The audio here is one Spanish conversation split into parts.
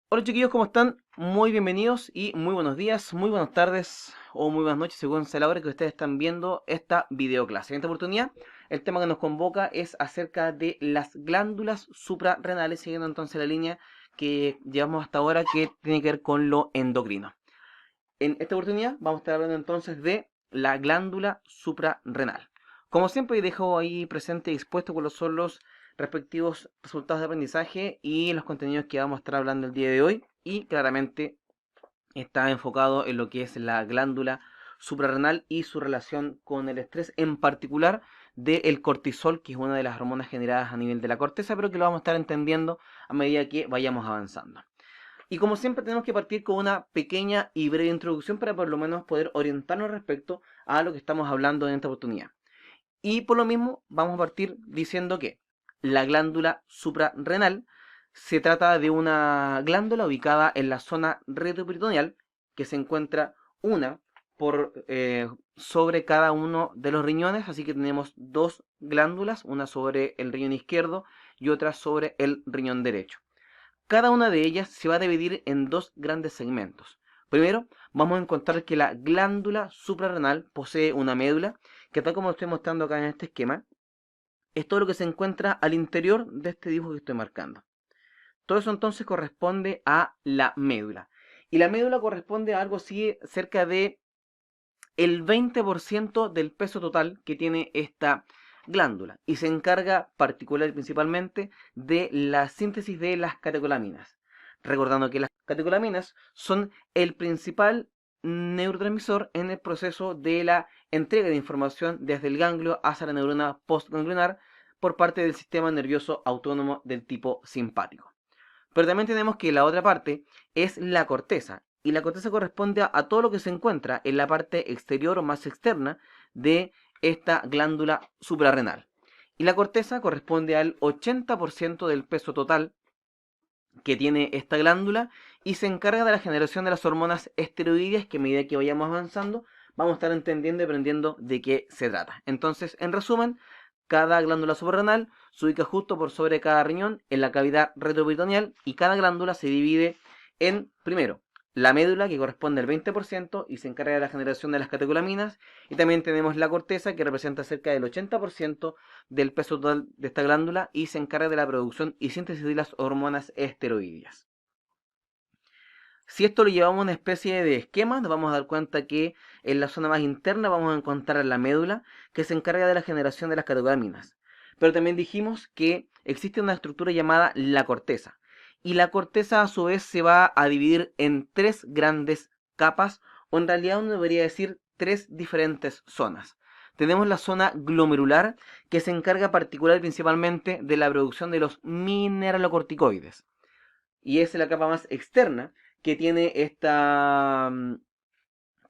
Hola chiquillos, ¿cómo están? Muy bienvenidos y muy buenos días, muy buenas tardes o muy buenas noches según sea la hora que ustedes están viendo esta videoclase. En esta oportunidad, el tema que nos convoca es acerca de las glándulas suprarrenales, siguiendo entonces la línea que llevamos hasta ahora que tiene que ver con lo endocrino. En esta oportunidad vamos a estar hablando entonces de la glándula suprarrenal. Como siempre, dejo ahí presente y expuesto cuáles son los respectivos resultados de aprendizaje y los contenidos que vamos a estar hablando el día de hoy. Y claramente está enfocado en lo que es la glándula suprarrenal y su relación con el estrés, en particular del cortisol, que es una de las hormonas generadas a nivel de la corteza, pero que lo vamos a estar entendiendo a medida que vayamos avanzando. Y como siempre tenemos que partir con una pequeña y breve introducción para por lo menos poder orientarnos respecto a lo que estamos hablando en esta oportunidad. Y por lo mismo vamos a partir diciendo que la glándula suprarrenal se trata de una glándula ubicada en la zona retroperitoneal que se encuentra una por sobre cada uno de los riñones, así que tenemos dos glándulas, una sobre el riñón izquierdo y otra sobre el riñón derecho. Cada una de ellas se va a dividir en dos grandes segmentos. Primero, vamos a encontrar que la glándula suprarrenal posee una médula, que tal como lo estoy mostrando acá en este esquema, es todo lo que se encuentra al interior de este dibujo que estoy marcando. Todo eso entonces corresponde a la médula. Y la médula corresponde a algo así cerca de el 20% del peso total que tiene esta glándula y se encarga particular y principalmente de la síntesis de las catecolaminas. Recordando que las catecolaminas son el principal neurotransmisor en el proceso de la entrega de información desde el ganglio hacia la neurona postganglionar por parte del sistema nervioso autónomo del tipo simpático. Pero también tenemos que la otra parte es la corteza. Y la corteza corresponde a todo lo que se encuentra en la parte exterior o más externa de esta glándula suprarrenal. Y la corteza corresponde al 80% del peso total que tiene esta glándula y se encarga de la generación de las hormonas esteroideas que a medida que vayamos avanzando vamos a estar entendiendo y aprendiendo de qué se trata. Entonces, en resumen, cada glándula suprarrenal se ubica justo por sobre cada riñón en la cavidad retroperitoneal y cada glándula se divide en, primero, la médula que corresponde al 20% y se encarga de la generación de las catecolaminas, y también tenemos la corteza que representa cerca del 80% del peso total de esta glándula y se encarga de la producción y síntesis de las hormonas esteroideas. Si esto lo llevamos a una especie de esquema, nos vamos a dar cuenta que en la zona más interna vamos a encontrar la médula que se encarga de la generación de las catecolaminas. Pero también dijimos que existe una estructura llamada la corteza. Y la corteza a su vez se va a dividir en tres grandes capas, o en realidad uno debería decir tres diferentes zonas. Tenemos la zona glomerular, que se encarga particular y principalmente de la producción de los mineralocorticoides. Y es la capa más externa que tiene esta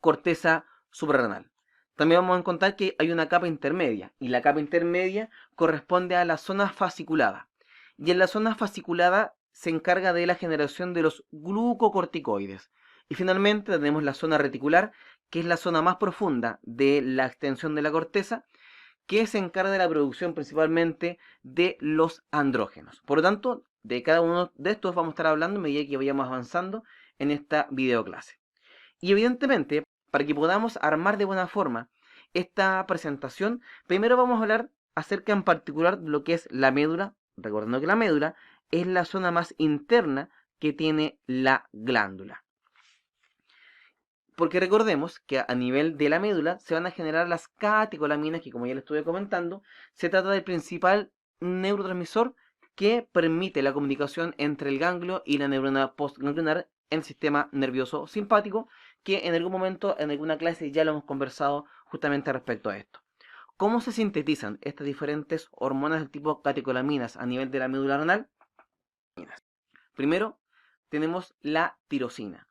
corteza suprarrenal. También vamos a encontrar que hay una capa intermedia, y la capa intermedia corresponde a la zona fasciculada. Y en la zona fasciculada se encarga de la generación de los glucocorticoides. Y finalmente tenemos la zona reticular, que es la zona más profunda de la extensión de la corteza, que se encarga de la producción principalmente de los andrógenos. Por lo tanto, de cada uno de estos vamos a estar hablando a medida que vayamos avanzando en esta videoclase. Y evidentemente, para que podamos armar de buena forma esta presentación, primero vamos a hablar acerca en particular de lo que es la médula, recordando que la médula es la zona más interna que tiene la glándula. Porque recordemos que a nivel de la médula se van a generar las catecolaminas, que como ya les estuve comentando, se trata del principal neurotransmisor que permite la comunicación entre el ganglio y la neurona postganglionar en el sistema nervioso simpático, que en algún momento, en alguna clase ya lo hemos conversado justamente respecto a esto. ¿Cómo se sintetizan estas diferentes hormonas del tipo catecolaminas a nivel de la médula renal? Primero, tenemos la tirosina.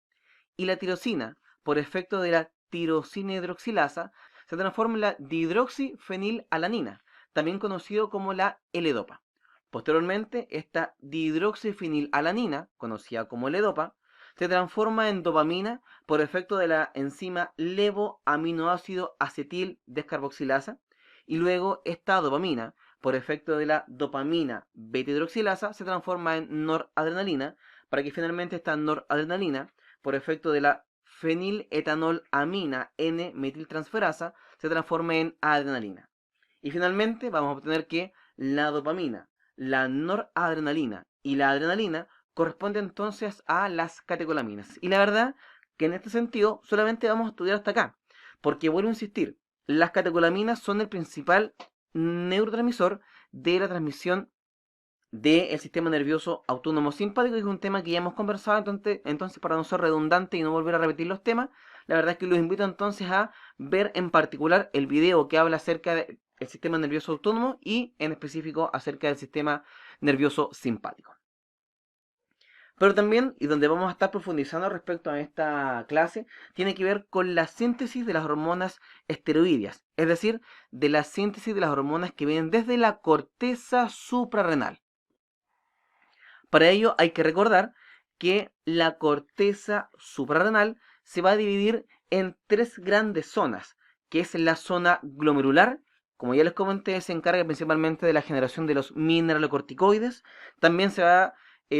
Y la tirosina, por efecto de la tirosina hidroxilasa, se transforma en la dihidroxifenilalanina, también conocido como la L-Dopa. Posteriormente, esta dihidroxifenilalanina, conocida como L-Dopa, se transforma en dopamina por efecto de la enzima levoaminoácido acetil descarboxilasa, y luego esta dopamina, por efecto de la dopamina beta hidroxilasa, se transforma en noradrenalina, para que finalmente esta noradrenalina, por efecto de la feniletanolamina N-metiltransferasa, se transforme en adrenalina. Y finalmente vamos a obtener que la dopamina, la noradrenalina y la adrenalina corresponden entonces a las catecolaminas. Y la verdad que en este sentido solamente vamos a estudiar hasta acá, porque vuelvo a insistir, las catecolaminas son el principal neurotransmisor de la transmisión del sistema nervioso autónomo simpático, que es un tema que ya hemos conversado. Entonces, para no ser redundante y no volver a repetir los temas, la verdad es que los invito entonces a ver en particular el video que habla acerca del sistema nervioso autónomo y en específico acerca del sistema nervioso simpático. Pero también, y donde vamos a estar profundizando respecto a esta clase, tiene que ver con la síntesis de las hormonas esteroideas, es decir, de la síntesis de las hormonas que vienen desde la corteza suprarrenal. Para ello hay que recordar que la corteza suprarrenal se va a dividir en tres grandes zonas, que es la zona glomerular, como ya les comenté, se encarga principalmente de la generación de los mineralocorticoides. También se va a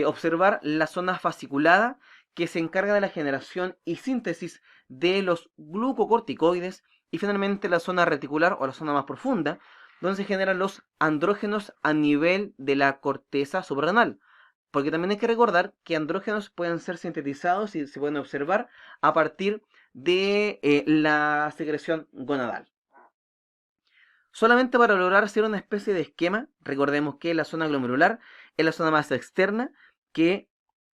observar la zona fasciculada, que se encarga de la generación y síntesis de los glucocorticoides. Y finalmente la zona reticular o la zona más profunda, donde se generan los andrógenos a nivel de la corteza suprarrenal. Porque también hay que recordar que andrógenos pueden ser sintetizados y se pueden observar a partir de la secreción gonadal. Solamente para lograr hacer una especie de esquema, recordemos que la zona glomerular es la zona más externa que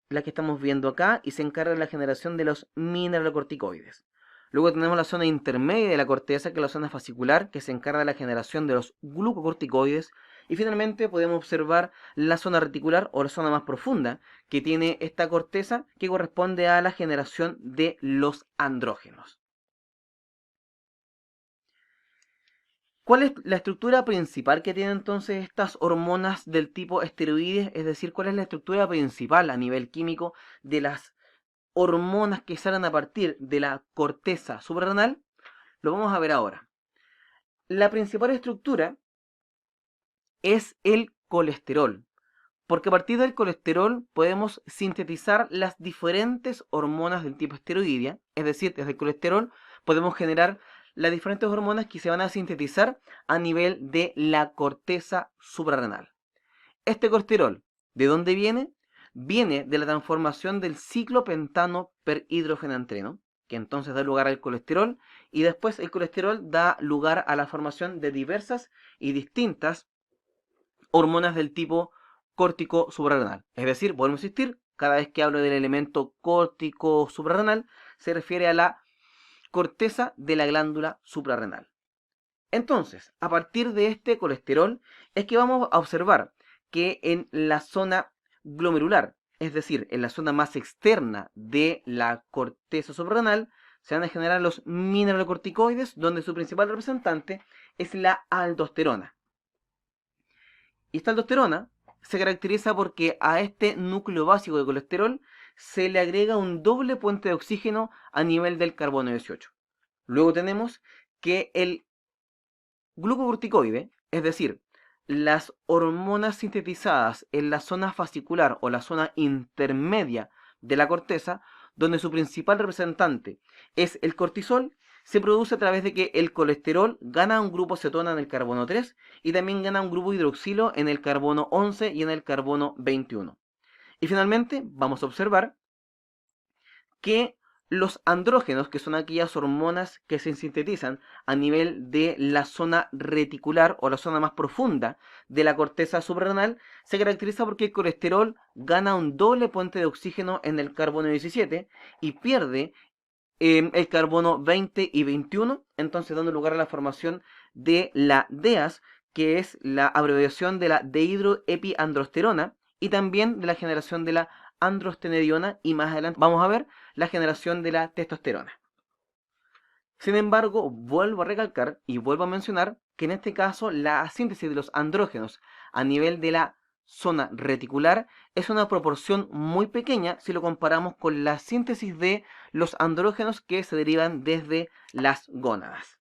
la que estamos viendo acá y se encarga de la generación de los mineralocorticoides. Luego tenemos la zona intermedia de la corteza, que es la zona fascicular, que se encarga de la generación de los glucocorticoides. Y finalmente podemos observar la zona reticular o la zona más profunda que tiene esta corteza, que corresponde a la generación de los andrógenos. ¿Cuál es la estructura principal que tienen entonces estas hormonas del tipo esteroides? Es decir, ¿cuál es la estructura principal a nivel químico de las hormonas que salen a partir de la corteza suprarrenal? Lo vamos a ver ahora. La principal estructura es el colesterol, porque a partir del colesterol podemos sintetizar las diferentes hormonas del tipo esteroidea, es decir, desde el colesterol podemos generar las diferentes hormonas que se van a sintetizar a nivel de la corteza suprarrenal. Este colesterol, ¿de dónde viene? Viene de la transformación del ciclopentano perhidrofenantreno, que entonces da lugar al colesterol, y después el colesterol da lugar a la formación de diversas y distintas hormonas del tipo córtico suprarrenal. Es decir, vuelvo a insistir, cada vez que hablo del elemento córtico suprarrenal, se refiere a la corteza de la glándula suprarrenal. Entonces, a partir de este colesterol, es que vamos a observar que en la zona glomerular, es decir, en la zona más externa de la corteza suprarrenal, se van a generar los mineralocorticoides, donde su principal representante es la aldosterona. Y esta aldosterona se caracteriza porque a este núcleo básico de colesterol se le agrega un doble puente de oxígeno a nivel del carbono 18. Luego tenemos que el glucocorticoide, es decir, las hormonas sintetizadas en la zona fascicular o la zona intermedia de la corteza, donde su principal representante es el cortisol, se produce a través de que el colesterol gana un grupo cetona en el carbono 3 y también gana un grupo hidroxilo en el carbono 11 y en el carbono 21. Y finalmente vamos a observar que los andrógenos, que son aquellas hormonas que se sintetizan a nivel de la zona reticular o la zona más profunda de la corteza suprarrenal, se caracteriza porque el colesterol gana un doble puente de oxígeno en el carbono 17 y pierde el carbono 20 y 21, entonces dando lugar a la formación de la DEAS, que es la abreviación de la dehidroepiandrosterona, y también de la generación de la androstenediona, y más adelante vamos a ver la generación de la testosterona. Sin embargo, vuelvo a recalcar y vuelvo a mencionar que en este caso la síntesis de los andrógenos a nivel de la zona reticular es una proporción muy pequeña si lo comparamos con la síntesis de los andrógenos que se derivan desde las gónadas.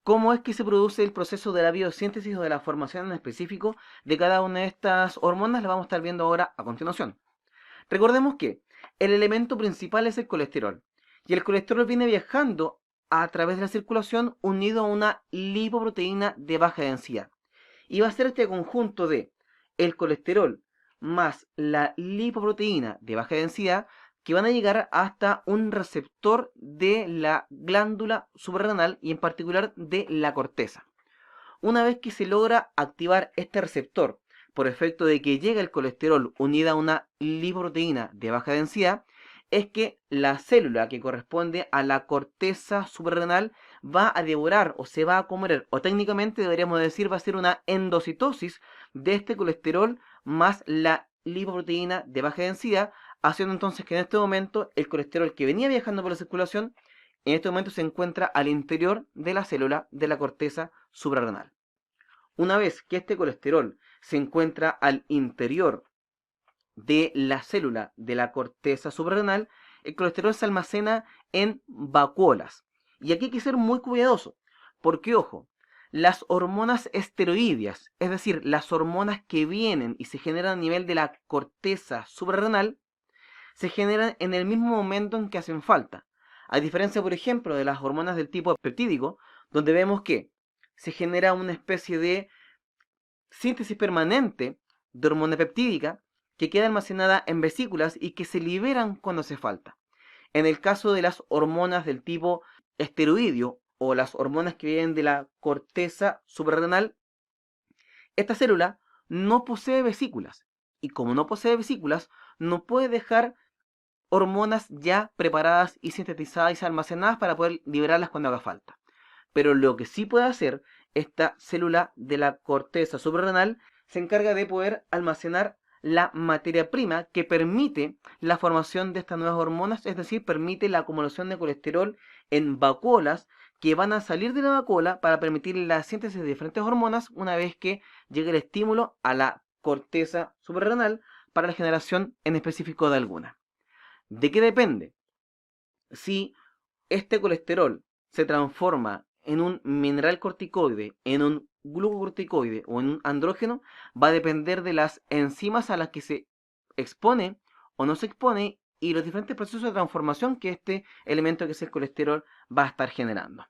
cómo es que se produce el proceso de la biosíntesis o de la formación en específico de cada una de estas hormonas, la vamos a estar viendo ahora a continuación. Recordemos que el elemento principal es el colesterol, y el colesterol viene viajando a través de la circulación unido a una lipoproteína de baja densidad. Y va a ser este conjunto de el colesterol más la lipoproteína de baja densidad que van a llegar hasta un receptor de la glándula suprarrenal y en particular de la corteza. Una vez que se logra activar este receptor por efecto de que llega el colesterol unida a una lipoproteína de baja densidad, es que la célula que corresponde a la corteza suprarrenal va a devorar o se va a comer, o técnicamente deberíamos decir va a ser una endocitosis de este colesterol más la lipoproteína de baja densidad, haciendo entonces que en este momento el colesterol que venía viajando por la circulación, en este momento se encuentra al interior de la célula de la corteza suprarrenal. Una vez que este colesterol se encuentra al interior de la célula de la corteza suprarrenal, el colesterol se almacena en vacuolas. Y aquí hay que ser muy cuidadoso, porque ojo, las hormonas esteroideas, es decir, las hormonas que vienen y se generan a nivel de la corteza suprarrenal, se generan en el mismo momento en que hacen falta. A diferencia, por ejemplo, de las hormonas del tipo peptídico, donde vemos que se genera una especie de síntesis permanente de hormona peptídica que queda almacenada en vesículas y que se liberan cuando hace falta. En el caso de las hormonas del tipo esteroideo o las hormonas que vienen de la corteza suprarrenal, esta célula no posee vesículas y como no posee vesículas, no puede dejar hormonas ya preparadas y sintetizadas y almacenadas para poder liberarlas cuando haga falta. Pero lo que sí puede hacer esta célula de la corteza suprarrenal se encarga de poder almacenar la materia prima que permite la formación de estas nuevas hormonas, es decir, permite la acumulación de colesterol en vacuolas que van a salir de la vacuola para permitir la síntesis de diferentes hormonas una vez que llegue el estímulo a la corteza suprarrenal para la generación en específico de alguna. ¿De qué depende? Si este colesterol se transforma en un mineral corticoide, en un glucocorticoide o en un andrógeno, va a depender de las enzimas a las que se expone o no se expone y los diferentes procesos de transformación que este elemento que es el colesterol va a estar generando.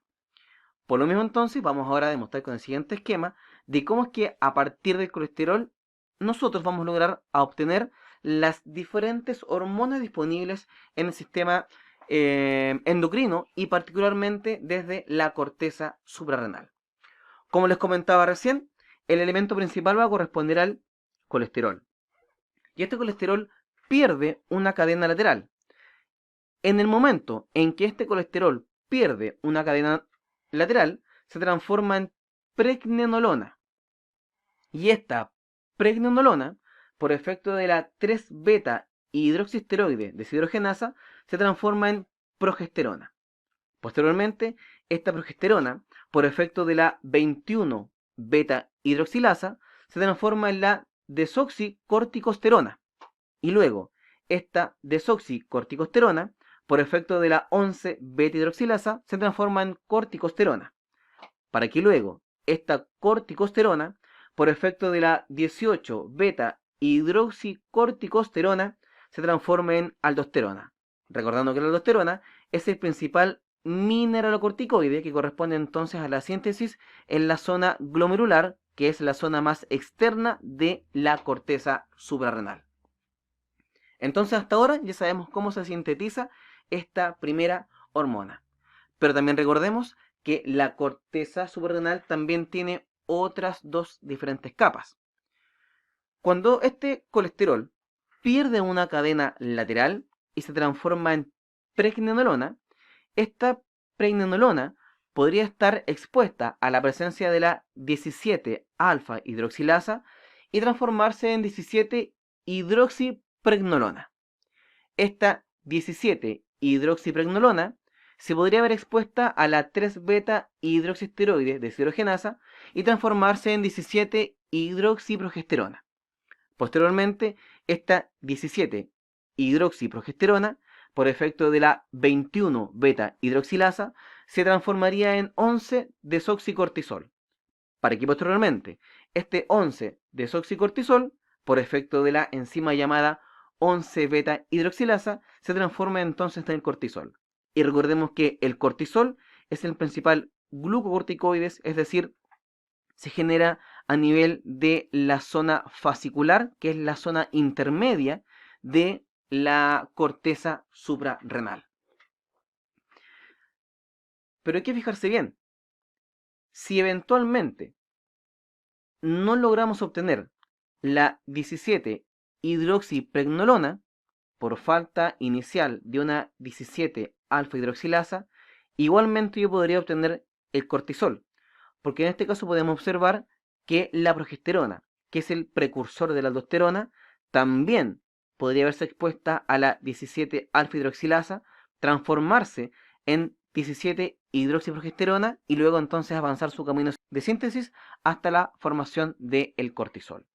Por lo mismo entonces vamos ahora a demostrar con el siguiente esquema de cómo es que a partir del colesterol nosotros vamos a lograr a obtener las diferentes hormonas disponibles en el sistema endocrino y particularmente desde la corteza suprarrenal. Como les comentaba recién, el elemento principal va a corresponder al colesterol. Y este colesterol pierde una cadena lateral. En el momento en que este colesterol pierde una cadena lateral, se transforma en pregnenolona. Y esta pregnenolona, por efecto de la 3-beta hidroxiesteroide deshidrogenasa, se transforma en progesterona. Posteriormente, esta progesterona, por efecto de la 21-beta hidroxilasa, se transforma en la desoxicorticosterona. Y luego, esta desoxicorticosterona, por efecto de la 11-beta hidroxilasa, se transforma en corticosterona. Para que luego, esta corticosterona, por efecto de la 18-beta hidroxicorticosterona, se transforma en aldosterona. Recordando que la aldosterona es el principal mineralocorticoide que corresponde entonces a la síntesis en la zona glomerular, que es la zona más externa de la corteza suprarrenal. Entonces hasta ahora ya sabemos cómo se sintetiza esta primera hormona. Pero también recordemos que la corteza suprarrenal también tiene otras dos diferentes capas. Cuando este colesterol pierde una cadena lateral y se transforma en pregnenolona, esta pregnenolona podría estar expuesta a la presencia de la 17-alfa hidroxilasa y transformarse en 17-hidroxipregnolona. Esta 17-hidroxipregnolona se podría ver expuesta a la 3-beta hidroxiesteroide deshidrogenasa y transformarse en 17-hidroxiprogesterona. Posteriormente, esta 17-hidroxiprogesterona, por efecto de la 21-beta hidroxilasa, se transformaría en 11-desoxicortisol, para que posteriormente este 11-desoxicortisol, por efecto de la enzima llamada 11-beta-hidroxilasa, se transforma entonces en cortisol. Y recordemos que el cortisol es el principal glucocorticoides, es decir, se genera a nivel de la zona fascicular, que es la zona intermedia de la corteza suprarrenal. Pero hay que fijarse bien, si eventualmente no logramos obtener la 17-hidroxipregnolona por falta inicial de una 17-alfa-hidroxilasa, igualmente yo podría obtener el cortisol, porque en este caso podemos observar que la progesterona, que es el precursor de la aldosterona, también podría verse expuesta a la 17-alfa-hidroxilasa, transformarse en 17-hidroxiprogesterona y luego entonces avanzar su camino de síntesis hasta la formación del cortisol.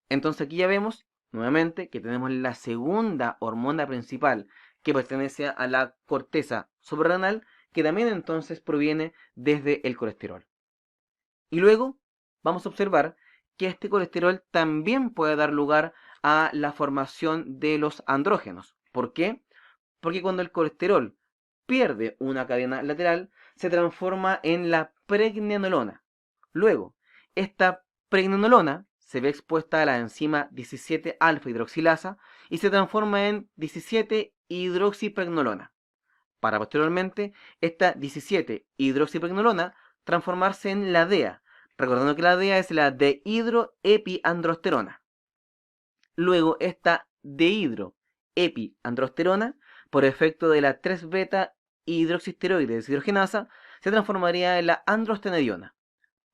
Entonces aquí ya vemos nuevamente que tenemos la segunda hormona principal que pertenece a la corteza suprarrenal, que también entonces proviene desde el colesterol. Y luego vamos a observar que este colesterol también puede dar lugar a la formación de los andrógenos. ¿Por qué? Porque cuando el colesterol pierde una cadena lateral, se transforma en la pregnenolona. Luego, esta pregnenolona se ve expuesta a la enzima 17-alfa-hidroxilasa y se transforma en 17-hidroxipregnolona, para posteriormente esta 17-hidroxipregnolona transformarse en la DEA, recordando que la DEA es la dehidroepiandrosterona. Luego esta dehidroepiandrosterona, por efecto de la 3-beta hidroxisteroide deshidrogenasa, se transformaría en la androstenediona,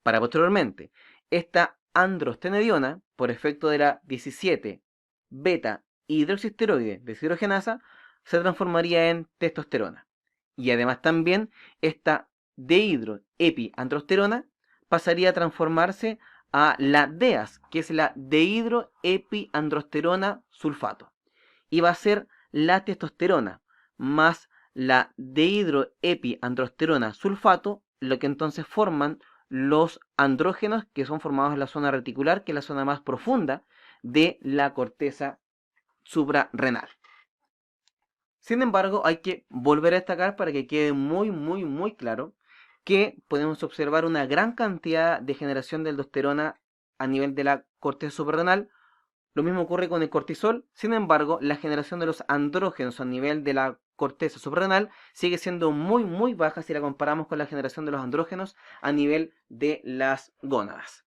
para posteriormente esta androstenediona, por efecto de la 17-beta hidroxisteroide deshidrogenasa, se transformaría en testosterona. Y además también esta dehidroepiandrosterona pasaría a transformarse a la DEAS, que es la dehidroepiandrosterona sulfato. Y va a ser la testosterona más la dehidroepiandrosterona sulfato, lo que entonces forman los andrógenos, que son formados en la zona reticular, que es la zona más profunda de la corteza suprarrenal. Sin embargo, hay que volver a destacar para que quede muy claro que podemos observar una gran cantidad de generación de aldosterona a nivel de la corteza suprarrenal. Lo mismo ocurre con el cortisol. Sin embargo, la generación de los andrógenos a nivel de la corteza suprarrenal sigue siendo muy baja si la comparamos con la generación de los andrógenos a nivel de las gónadas.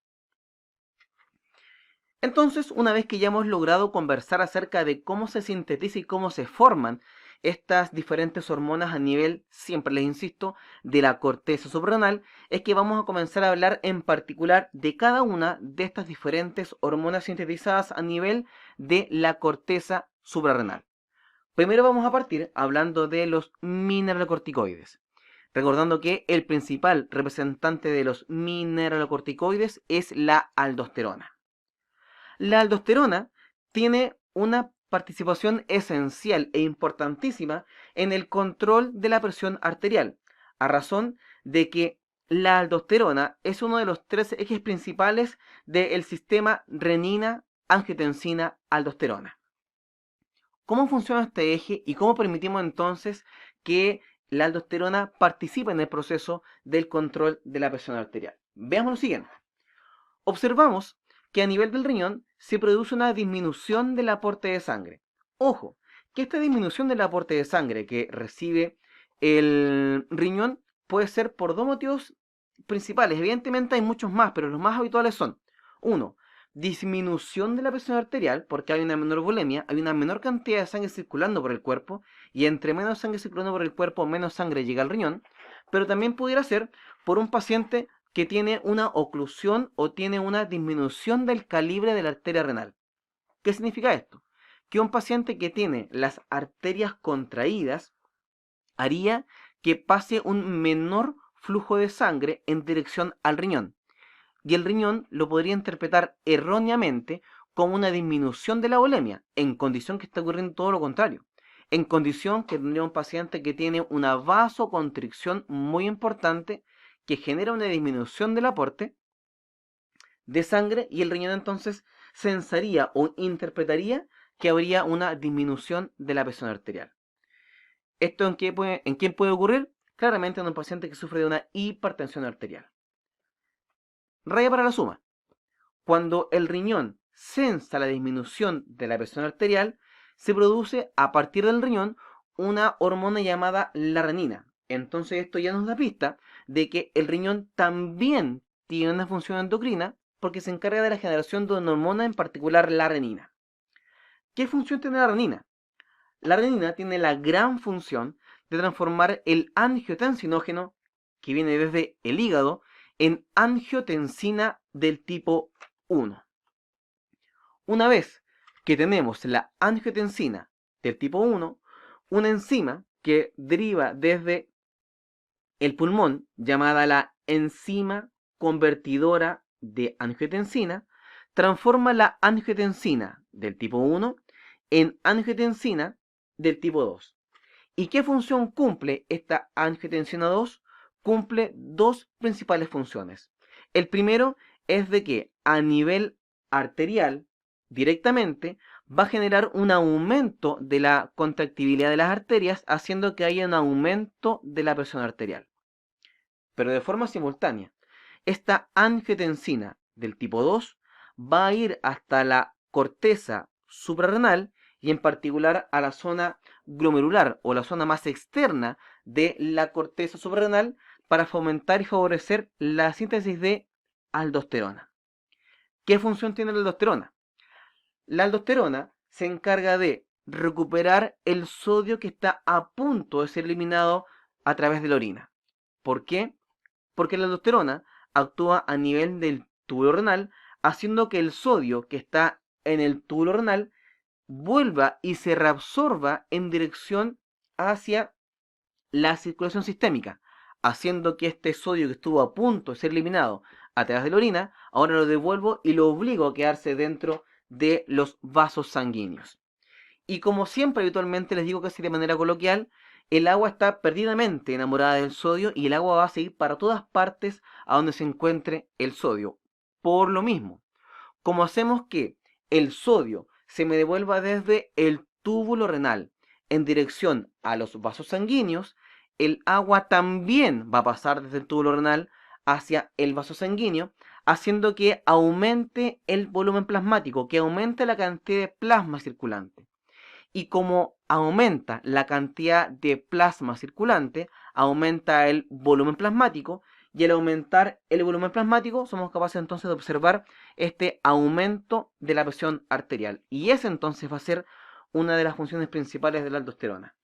Entonces, una vez que ya hemos logrado conversar acerca de cómo se sintetiza y cómo se forman estas diferentes hormonas a nivel, siempre les insisto, de la corteza suprarrenal, es que vamos a comenzar a hablar en particular de cada una de estas diferentes hormonas sintetizadas a nivel de la corteza suprarrenal. Primero vamos a partir hablando de los mineralocorticoides, recordando que el principal representante de los mineralocorticoides es la aldosterona. La aldosterona tiene una participación esencial e importantísima en el control de la presión arterial, a razón de que la aldosterona es uno de los 3 ejes principales del sistema renina-angiotensina-aldosterona. ¿Cómo funciona este eje y cómo permitimos entonces que la aldosterona participe en el proceso del control de la presión arterial? Veamos lo siguiente. Observamos que a nivel del riñón se produce una disminución del aporte de sangre. Ojo, que esta disminución del aporte de sangre que recibe el riñón puede ser por dos motivos principales. Evidentemente hay muchos más, pero los más habituales son: 1. Disminución de la presión arterial, porque hay una menor volemia, hay una menor cantidad de sangre circulando por el cuerpo, y entre menos sangre circulando por el cuerpo, menos sangre llega al riñón. Pero también pudiera ser por un paciente que tiene una oclusión o tiene una disminución del calibre de la arteria renal. ¿Qué significa esto? Que un paciente que tiene las arterias contraídas haría que pase un menor flujo de sangre en dirección al riñón. Y el riñón lo podría interpretar erróneamente como una disminución de la volemia, en condición que está ocurriendo todo lo contrario. en condición que tendría un paciente que tiene una vasoconstricción muy importante que genera una disminución del aporte de sangre y el riñón entonces sensaría o interpretaría que habría una disminución de la presión arterial. ¿Esto en quién puede ocurrir? Claramente en un paciente que sufre de una hipertensión arterial. Raya para la suma. Cuando el riñón sensa la disminución de la presión arterial, se produce a partir del riñón una hormona llamada la renina. Entonces esto ya nos da pista de que el riñón también tiene una función endocrina porque se encarga de la generación de una hormona, en particular la renina. ¿Qué función tiene la renina? La renina tiene la gran función de transformar el angiotensinógeno, que viene desde el hígado, en angiotensina del tipo 1. Una vez que tenemos la angiotensina del tipo 1, una enzima que deriva desde el pulmón, llamada la enzima convertidora de angiotensina, transforma la angiotensina del tipo 1 en angiotensina del tipo 2. ¿Y qué función cumple esta angiotensina 2? Cumple dos principales funciones. El primero es de que a nivel arterial, directamente, va a generar un aumento de la contractibilidad de las arterias, haciendo que haya un aumento de la presión arterial. Pero de forma simultánea, esta angiotensina del tipo 2 va a ir hasta la corteza suprarrenal y en particular a la zona glomerular o la zona más externa de la corteza suprarrenal para fomentar y favorecer la síntesis de aldosterona. ¿Qué función tiene la aldosterona? La aldosterona se encarga de recuperar el sodio que está a punto de ser eliminado a través de la orina. ¿Por qué? Porque la aldosterona actúa a nivel del túbulo renal, haciendo que el sodio que está en el túbulo renal vuelva y se reabsorba en dirección hacia la circulación sistémica, haciendo que este sodio que estuvo a punto de ser eliminado a través de la orina, ahora lo devuelvo y lo obligo a quedarse dentro de los vasos sanguíneos. Y como siempre habitualmente les digo casi de manera coloquial, el agua está perdidamente enamorada del sodio y el agua va a seguir para todas partes a donde se encuentre el sodio. Por lo mismo, como hacemos que el sodio se me devuelva desde el túbulo renal en dirección a los vasos sanguíneos, el agua también va a pasar desde el túbulo renal hacia el vaso sanguíneo, haciendo que aumente el volumen plasmático, que aumente la cantidad de plasma circulante. Y como aumenta la cantidad de plasma circulante, aumenta el volumen plasmático, y al aumentar el volumen plasmático somos capaces entonces de observar este aumento de la presión arterial. Y ese entonces va a ser una de las funciones principales de la aldosterona.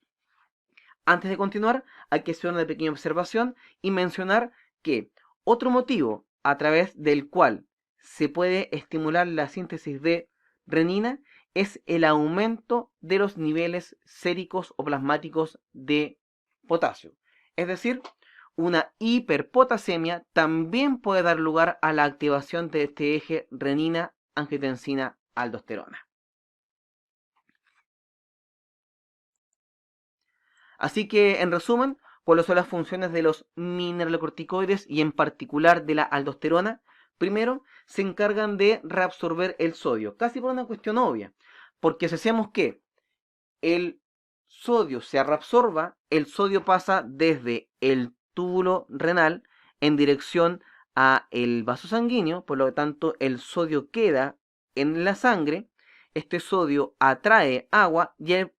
Antes de continuar, hay que hacer una pequeña observación y mencionar que otro motivo a través del cual se puede estimular la síntesis de renina es el aumento de los niveles séricos o plasmáticos de potasio. Es decir, una hiperpotasemia también puede dar lugar a la activación de este eje renina-angiotensina-aldosterona. Así que, en resumen, ¿cuáles son las funciones de los mineralocorticoides y en particular de la aldosterona? Primero, se encargan de reabsorber el sodio, casi por una cuestión obvia, porque si hacemos que el sodio se reabsorba, el sodio pasa desde el túbulo renal en dirección a el vaso sanguíneo, por lo tanto el sodio queda en la sangre, este sodio atrae agua y el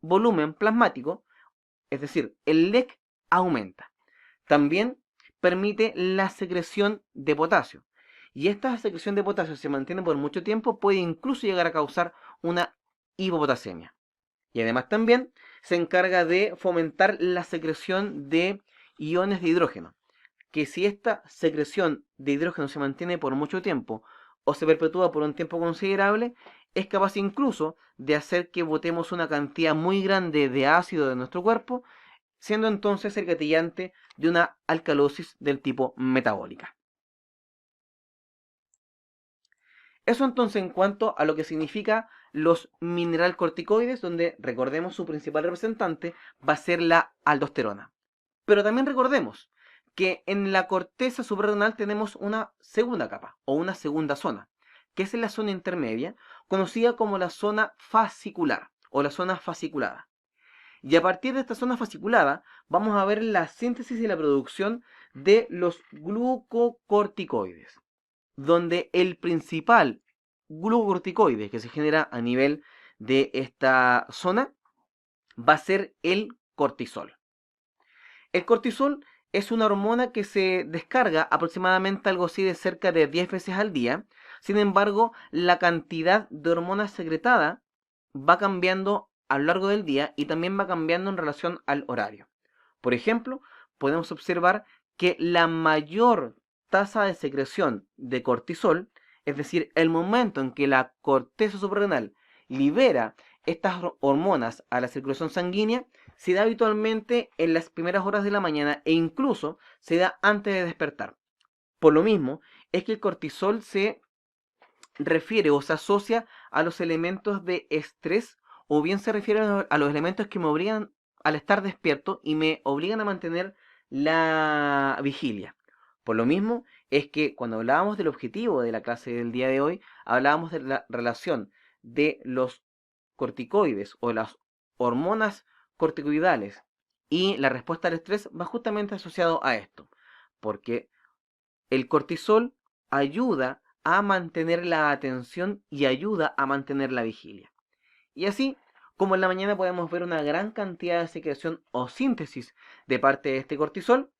volumen plasmático, es decir, el LEC aumenta. También permite la secreción de potasio. Y esta secreción de potasio, si se mantiene por mucho tiempo, puede incluso llegar a causar una hipopotasemia. Y además también se encarga de fomentar la secreción de iones de hidrógeno. Que si esta secreción de hidrógeno se mantiene por mucho tiempo o se perpetúa por un tiempo considerable, es capaz incluso de hacer que botemos una cantidad muy grande de ácido de nuestro cuerpo, siendo entonces el gatillante de una alcalosis del tipo metabólica. Eso entonces en cuanto a lo que significa los mineralcorticoides, donde recordemos su principal representante va a ser la aldosterona. Pero también recordemos que en la corteza suprarrenal tenemos una segunda capa o una segunda zona, que es la zona intermedia, conocida como la zona fascicular o la zona fasciculada. Y a partir de esta zona fasciculada vamos a ver la síntesis y la producción de los glucocorticoides, donde el principal glucocorticoide que se genera a nivel de esta zona va a ser el cortisol. El cortisol es una hormona que se descarga aproximadamente algo así de cerca de 10 veces al día. Sin embargo, la cantidad de hormonas secretada va cambiando a lo largo del día y también va cambiando en relación al horario. Por ejemplo, podemos observar que la mayor tasa de secreción de cortisol, es decir, el momento en que la corteza suprarrenal libera estas hormonas a la circulación sanguínea, se da habitualmente en las primeras horas de la mañana e incluso se da antes de despertar. Por lo mismo, es que el cortisol se refiere o se asocia a los elementos de estrés o bien se refiere a los elementos que me obligan al estar despierto y me obligan a mantener la vigilia. Por lo mismo es que cuando hablábamos del objetivo de la clase del día de hoy, hablábamos de la relación de los corticoides o las hormonas corticoidales y la respuesta al estrés va justamente asociado a esto, porque el cortisol ayuda a mantener la atención y ayuda a mantener la vigilia. Y así, como en la mañana podemos ver una gran cantidad de secreción o síntesis de parte de este cortisol,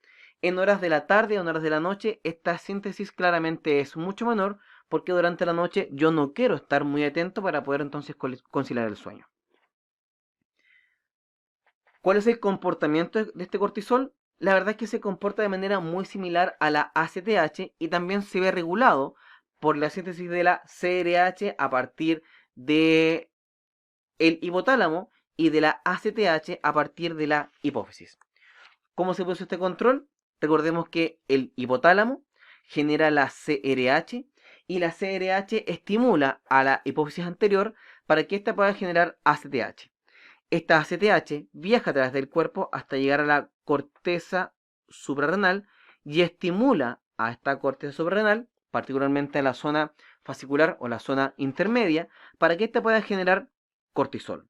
en horas de la tarde o en horas de la noche esta síntesis claramente es mucho menor porque durante la noche yo no quiero estar muy atento para poder entonces conciliar el sueño. ¿Cuál es el comportamiento de este cortisol? La verdad es que se comporta de manera muy similar a la ACTH y también se ve regulado por la síntesis de la CRH a partir de el hipotálamo y de la ACTH a partir de la hipófisis. ¿Cómo se produce este control? Recordemos que el hipotálamo genera la CRH y la CRH estimula a la hipófisis anterior para que ésta pueda generar ACTH. Esta ACTH viaja a través del cuerpo hasta llegar a la corteza suprarrenal y estimula a esta corteza suprarrenal, particularmente a la zona fascicular o la zona intermedia, para que ésta pueda generar cortisol.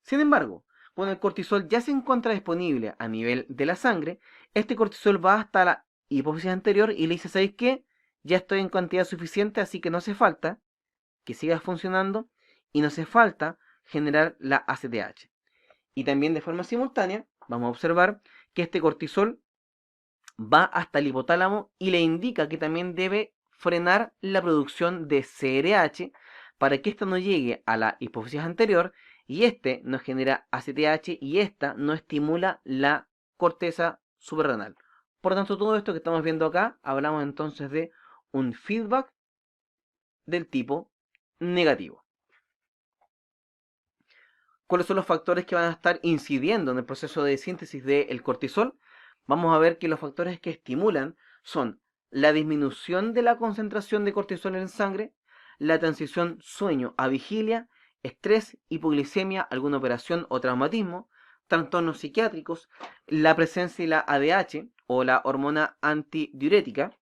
Sin embargo, cuando el cortisol ya se encuentra disponible a nivel de la sangre, este cortisol va hasta la hipófisis anterior y le dice, ¿sabéis qué? Ya estoy en cantidad suficiente, así que no hace falta que siga funcionando y no hace falta generar la ACTH. Y también de forma simultánea vamos a observar que este cortisol va hasta el hipotálamo y le indica que también debe frenar la producción de CRH para que ésta no llegue a la hipófisis anterior y este no genera ACTH y esta no estimula la corteza suprarrenal. Por lo tanto, todo esto que estamos viendo acá, hablamos entonces de un feedback del tipo negativo. ¿Cuáles son los factores que van a estar incidiendo en el proceso de síntesis del cortisol? Vamos a ver que los factores que estimulan son la disminución de la concentración de cortisol en sangre, la transición sueño a vigilia, estrés, hipoglicemia, alguna operación o traumatismo, trastornos psiquiátricos, la presencia de la ADH o la hormona antidiurética,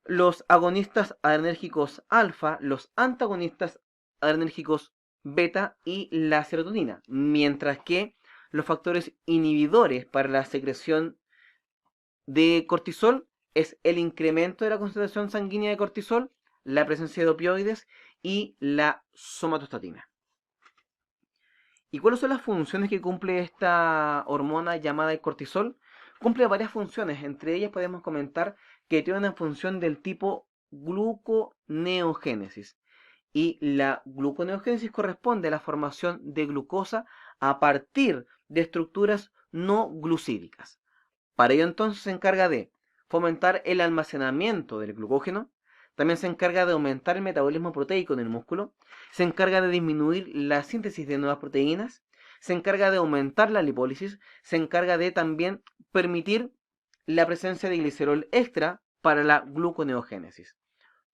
los agonistas adrenérgicos alfa, los antagonistas adrenérgicos beta y la serotonina, mientras que los factores inhibidores para la secreción de cortisol es el incremento de la concentración sanguínea de cortisol, la presencia de opioides y la somatostatina. ¿Y cuáles son las funciones que cumple esta hormona llamada el cortisol? Cumple varias funciones, entre ellas podemos comentar que tiene una función del tipo gluconeogénesis. Y la gluconeogénesis corresponde a la formación de glucosa a partir de estructuras no glucídicas. Para ello entonces se encarga de fomentar el almacenamiento del glucógeno, también se encarga de aumentar el metabolismo proteico en el músculo, se encarga de disminuir la síntesis de nuevas proteínas, se encarga de aumentar la lipólisis, se encarga de también permitir la presencia de glicerol extra para la gluconeogénesis.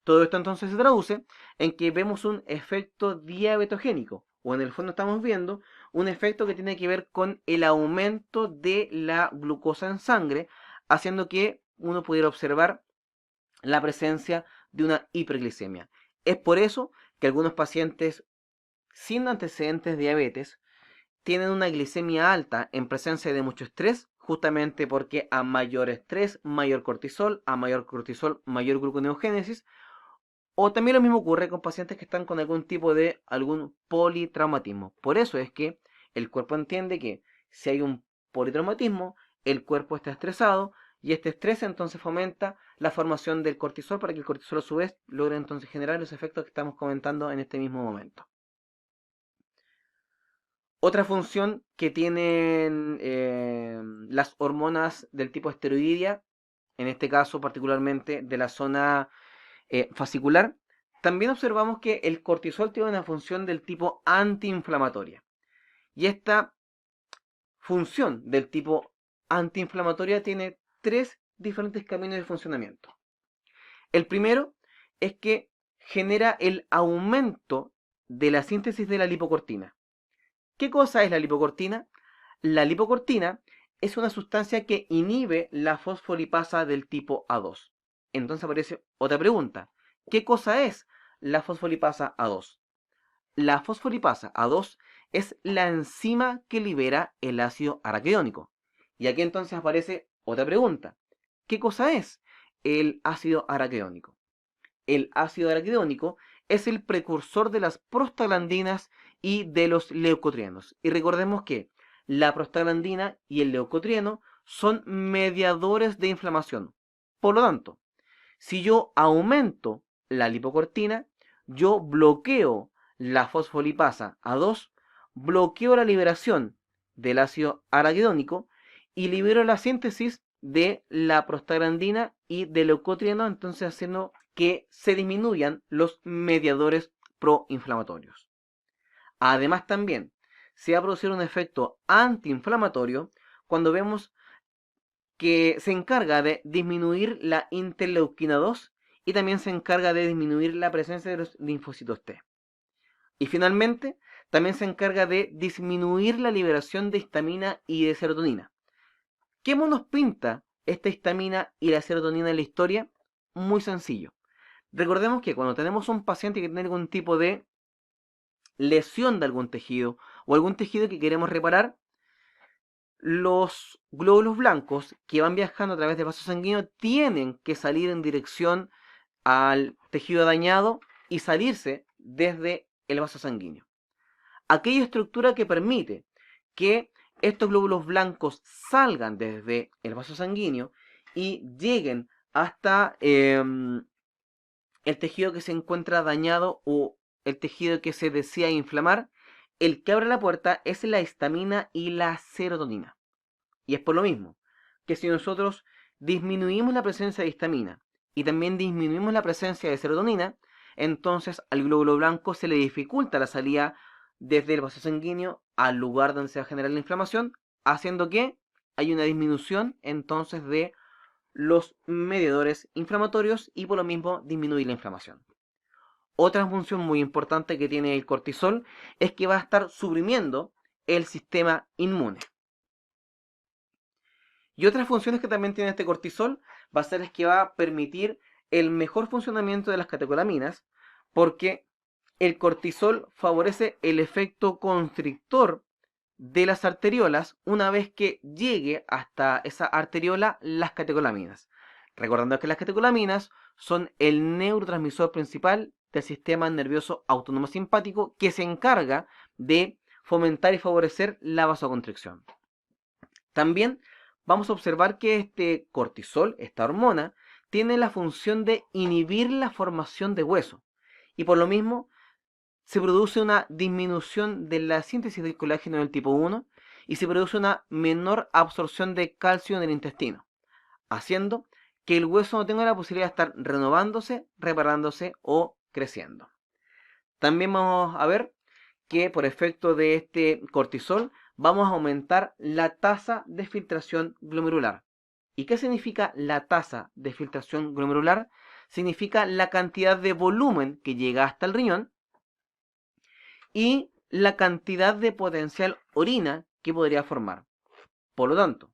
Todo esto entonces se traduce en que vemos un efecto diabetogénico, o en el fondo estamos viendo un efecto que tiene que ver con el aumento de la glucosa en sangre, haciendo que uno pudiera observar la presencia de una hiperglicemia. Es por eso que algunos pacientes sin antecedentes de diabetes tienen una glicemia alta en presencia de mucho estrés, justamente porque a mayor estrés, mayor cortisol, a mayor cortisol, mayor gluconeogénesis, o también lo mismo ocurre con pacientes que están con algún politraumatismo. Por eso es que el cuerpo entiende que si hay un politraumatismo, el cuerpo está estresado y este estrés entonces fomenta la formación del cortisol para que el cortisol a su vez logre entonces generar los efectos que estamos comentando en este mismo momento. Otra función que tienen las hormonas del tipo esteroidea, en este caso particularmente de la zona fascicular, también observamos que el cortisol tiene una función del tipo antiinflamatoria. Y esta función del tipo antiinflamatoria tiene tres diferentes caminos de funcionamiento. El primero es que genera el aumento de la síntesis de la lipocortina. ¿Qué cosa es la lipocortina? La lipocortina es una sustancia que inhibe la fosfolipasa del tipo A2. Entonces aparece otra pregunta. ¿Qué cosa es la fosfolipasa A2? La fosfolipasa A2 es la enzima que libera el ácido araquidónico. Y aquí entonces aparece otra pregunta. ¿Qué cosa es el ácido araquidónico? El ácido araquidónico es el precursor de las prostaglandinas y de los leucotrienos. Y recordemos que la prostaglandina y el leucotrieno son mediadores de inflamación. Por lo tanto, si yo aumento la lipocortina, yo bloqueo la fosfolipasa A2, bloqueo la liberación del ácido araquidónico y libero la síntesis de la prostaglandina y del leucotrieno, entonces haciendo que se disminuyan los mediadores proinflamatorios. Además también se va a producir un efecto antiinflamatorio cuando vemos que se encarga de disminuir la interleuquina 2 y también se encarga de disminuir la presencia de los linfocitos T. Y finalmente, también se encarga de disminuir la liberación de histamina y de serotonina. ¿Qué nos pinta esta histamina y la serotonina en la historia? Muy sencillo. Recordemos que cuando tenemos un paciente que tiene algún tipo de lesión de algún tejido o algún tejido que queremos reparar, los glóbulos blancos que van viajando a través del vaso sanguíneo tienen que salir en dirección al tejido dañado y salirse desde el vaso sanguíneo. Aquella estructura que permite que estos glóbulos blancos salgan desde el vaso sanguíneo y lleguen hasta el tejido que se encuentra dañado o el tejido que se desea inflamar, el que abre la puerta es la histamina y la serotonina. Y es por lo mismo que si nosotros disminuimos la presencia de histamina y también disminuimos la presencia de serotonina, entonces al glóbulo blanco se le dificulta la salida desde el vaso sanguíneo al lugar donde se va a generar la inflamación, haciendo que hay una disminución entonces de los mediadores inflamatorios y por lo mismo disminuir la inflamación. Otra función muy importante que tiene el cortisol es que va a estar suprimiendo el sistema inmune. Y otras funciones que también tiene este cortisol va a ser que va a permitir el mejor funcionamiento de las catecolaminas, porque el cortisol favorece el efecto constrictor de las arteriolas una vez que llegue hasta esa arteriola las catecolaminas. Recordando que las catecolaminas son el neurotransmisor principal del sistema nervioso autónomo simpático que se encarga de fomentar y favorecer la vasoconstricción. También vamos a observar que este cortisol, esta hormona, tiene la función de inhibir la formación de hueso y por lo mismo se produce una disminución de la síntesis del colágeno del tipo 1 y se produce una menor absorción de calcio en el intestino, haciendo que el hueso no tenga la posibilidad de estar renovándose, reparándose o creciendo. También vamos a ver que por efecto de este cortisol vamos a aumentar la tasa de filtración glomerular. ¿Y qué significa la tasa de filtración glomerular? significa la cantidad de volumen que llega hasta el riñón y la cantidad de potencial orina que podría formar. Por lo tanto,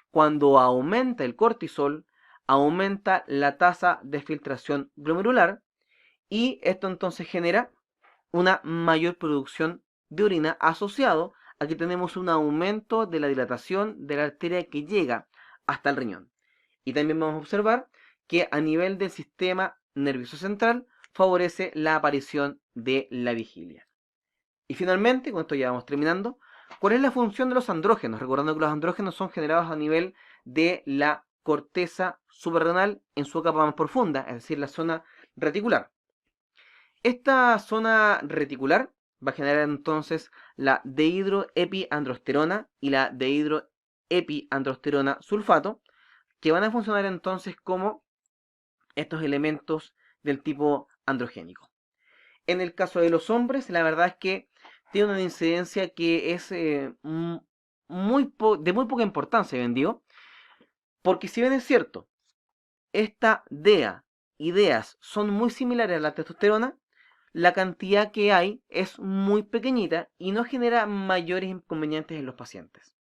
cuando aumenta el cortisol, aumenta la tasa de filtración glomerular y esto entonces genera una mayor producción de orina asociado a que tenemos un aumento de la dilatación de la arteria que llega hasta el riñón. Y también vamos a observar que a nivel del sistema nervioso central favorece la aparición de la vigilia. Y finalmente, con esto ya vamos terminando, ¿cuál es la función de los andrógenos? Recordando que los andrógenos son generados a nivel de la corteza suprarrenal en su capa más profunda, es decir, la zona reticular. Esta zona reticular va a generar entonces la dehidroepiandrosterona y la dehidroepiandrosterona sulfato, que van a funcionar entonces como estos elementos del tipo androgénico. En el caso de los hombres, la verdad es que tiene una incidencia que es de muy poca importancia, bien digo, porque si bien es cierto, esta DEA y DEAs son muy similares a la testosterona, la cantidad que hay es muy pequeñita y no genera mayores inconvenientes en los pacientes.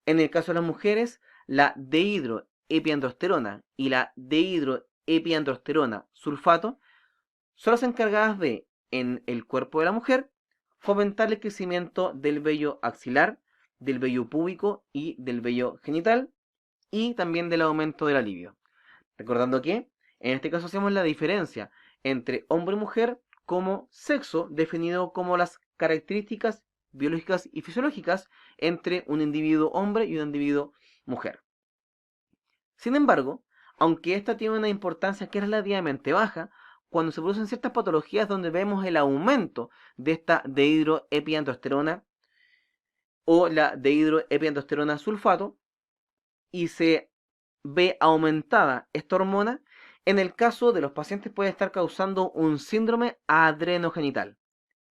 En el caso de las mujeres, la dehidroepiandrosterona y la dehidroepiandrosterona sulfato son las encargadas de, en el cuerpo de la mujer, fomentar el crecimiento del vello axilar, del vello púbico y del vello genital, y también del aumento de la libido. Recordando que, en este caso hacemos la diferencia entre hombre y mujer como sexo definido como las características biológicas y fisiológicas entre un individuo hombre y un individuo mujer. Sin embargo, aunque esta tiene una importancia que es relativamente baja, cuando se producen ciertas patologías donde vemos el aumento de esta dehidroepiandrosterona o la dehidroepiandrosterona sulfato y se ve aumentada esta hormona, en el caso de los pacientes puede estar causando un síndrome adrenogenital.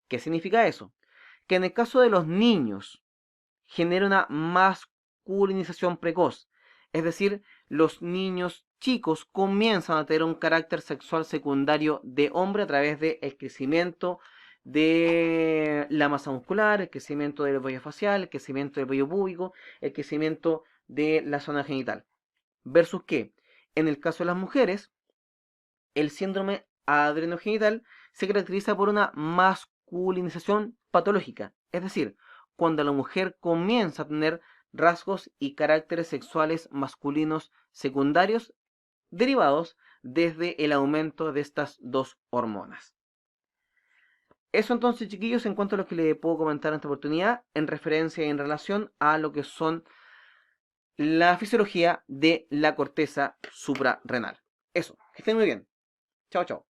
¿Qué significa eso? Que en el caso de los niños genera una masculinización precoz, es decir, los niños chicos comienzan a tener un carácter sexual secundario de hombre a través del crecimiento de la masa muscular, el crecimiento del vello facial, el crecimiento del vello púbico, el crecimiento de la zona genital. Versus que, en el caso de las mujeres, el síndrome adrenogenital se caracteriza por una masculinización patológica, es decir, cuando la mujer comienza a tener rasgos y caracteres sexuales masculinos secundarios derivados desde el aumento de estas dos hormonas. Eso entonces, chiquillos, en cuanto a lo que les puedo comentar en esta oportunidad, en referencia y en relación a lo que son la fisiología de la corteza suprarrenal. Eso, que estén muy bien. Chao, chao.